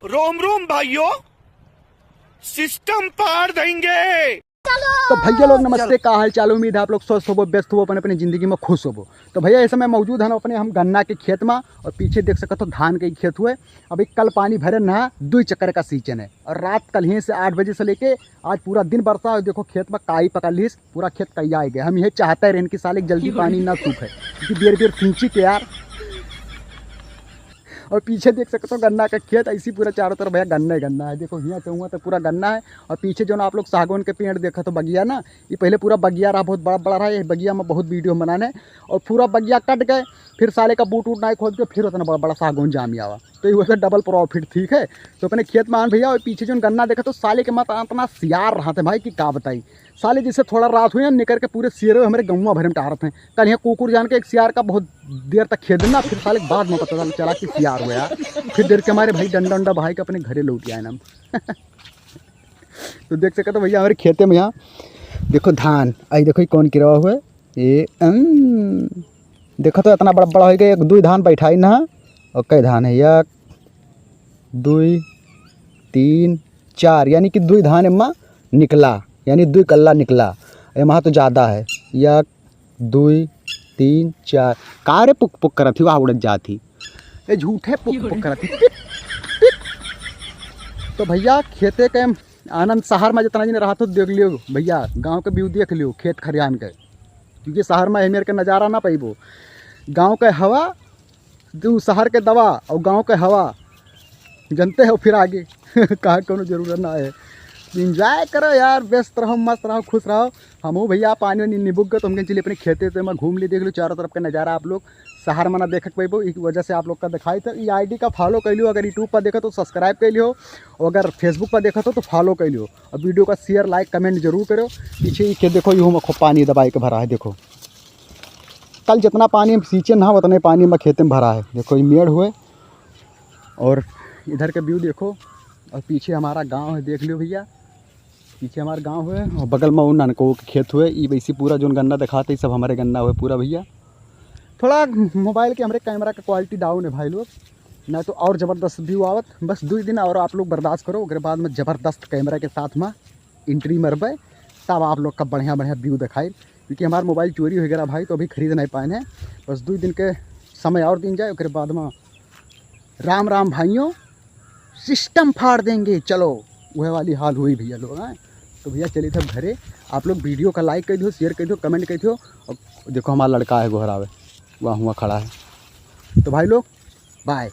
रोम रोम भाइयों, सिस्टम पार देंगे। तो भैया लोग नमस्ते, का हाल चाल। उम्मीद है आप लोग स्वस्थ हो, व्यस्त हो, अपने अपनी जिंदगी में खुश हो। तो भैया इस समय मौजूद है अपने हम गन्ना के खेत में, और पीछे देख सकते हो धान के खेत हुए। अभी कल पानी भरे ना, 2 चक्कर का सीजन है, और रात कल ही से 8 बजे से लेके आज पूरा दिन बरसा। और देखो खेत में काई पकड़ ली, पूरा खेत कईया आ गया। हम ये चाहते रहे कि साले जल्दी पानी ना सूखे, क्योंकि देर देर खींची के यार। और पीछे देख सकते हो गन्ना का खेत, ऐसी पूरा चारों तरफ भैया गन्ना ही गन्ना है। देखो यहाँ से हुआ तो पूरा गन्ना है। और पीछे जो ना आप लोग सागौन के पेड़ देखा तो बगिया ना, ये पहले पूरा बगिया रहा, बहुत बड़ा बड़ा रहा। ये बगिया में बहुत वीडियो बनाने, और पूरा बगिया कट गए, फिर साले का बूट उठ ना खोद के फिर उतना बड़ा बड़ा सागौन जामी आवा। तो ये वैसे डबल प्रॉफिट, ठीक है। तो अपने खेत में आन भैया, और पीछे जो गन्ना देखा तो साले के मत इतना सियार रहा था भाई कि का बताई। साले जिससे थोड़ा रात हुई ना, निकल के पूरे सियारे हमारे गौवा भरे में टारत हैं। कल यहाँ कुकुर जान के एक सियार का बहुत देर तक खेदना, फिर साले बाद में पता चला कि सियार हुआ। फिर देर के हमारे भाई डंडा उंडा भाई के अपने घरे लौट आए हम। तो देख सकते तो भैया हमारे खेते में यहाँ देखो धान, आई देखो कौन गिरा हुआ है ये। देखो तो इतना बड़ा बड़ा हो गया। 1 2 धान बैठाई ना, और कई धान है, 1 2 3 4, यानी कि 2 धान एमा निकला, यानी 2 कल्ला निकला। एमा तो ज़्यादा है, 1 2 3 4। का रे पुक पुक करत थी, वहाँ उड़द जाती ये झूठे पुक पुक करत थी। तो भैया खेते के आनंद शहर में जितना दिन रहा तो देख लियो भैया, गांव के व्यू देख लियो खेत खरियान के, क्योंकि शहर में मेरे के नज़ारा ना पैबो। गांव के हवा जो शहर के दवा, और गांव के हवा जानते हो फिर आगे कहा कोनो जरूरत ना है। इंजॉय करो यार, व्यस्त रहो, मस्त रहो, खुश रहो। हम भैया पानी वानी निबुक गए तो हम चलिए अपने खेते तो मैं घूम ली, देख लो चारों तरफ का नज़ारा। आप लोग शहर में ना देख पेबो, इस वजह से आप लोग का दिखाई। तो ये आईडी का फॉलो कर लियो, अगर यूट्यूब पर देखो तो सब्सक्राइब कर लियो, और अगर फेसबुक पर देखो तो फॉलो कर लियो, और वीडियो का शेयर लाइक कमेंट जरूर करो। पीछे ये खेत देखो, यूँ में खूब पानी दबाई के भरा है। देखो कल जितना पानी सींचे ना उतने पानी में खेते में भरा है। देखो ये मेड़ हुए, और इधर के व्यू देखो, और पीछे हमारा गाँव है, देख लियो भैया पीछे हमारा गांव है, और बगल में वो नानको के खेत हुए। ये वैसे पूरा जो गन्ना दिखाते सब हमारे गन्ना हुए पूरा भैया। थोड़ा मोबाइल के हमारे कैमरा का क्वालिटी डाउन है भाई लोग, ना तो और ज़बरदस्त व्यू आवत। बस 2 दिन और आप लोग बर्दाश्त करो, उसके बाद में ज़बरदस्त कैमरा के साथ में एंट्री मरबे, तब आप लोग का बढ़िया बढ़िया व्यू दिखाई। क्योंकि हमारा मोबाइल चोरी हो गया भाई, तो अभी खरीद नहीं पाए हैं। बस 2 दिन के समय और दिन जाए, उसके बाद में राम राम भाइयों, सिस्टम फाड़ देंगे। चलो वह वाली हाल हुई भैया लोग हैं। तो भैया चलिए तब घरे। आप लोग वीडियो का लाइक कर दो, शेयर कर दो, कमेंट कर दो। और देखो हमारा लड़का है गोहरावे, वहाँ हुआ खड़ा है। तो भाई लोग बाय।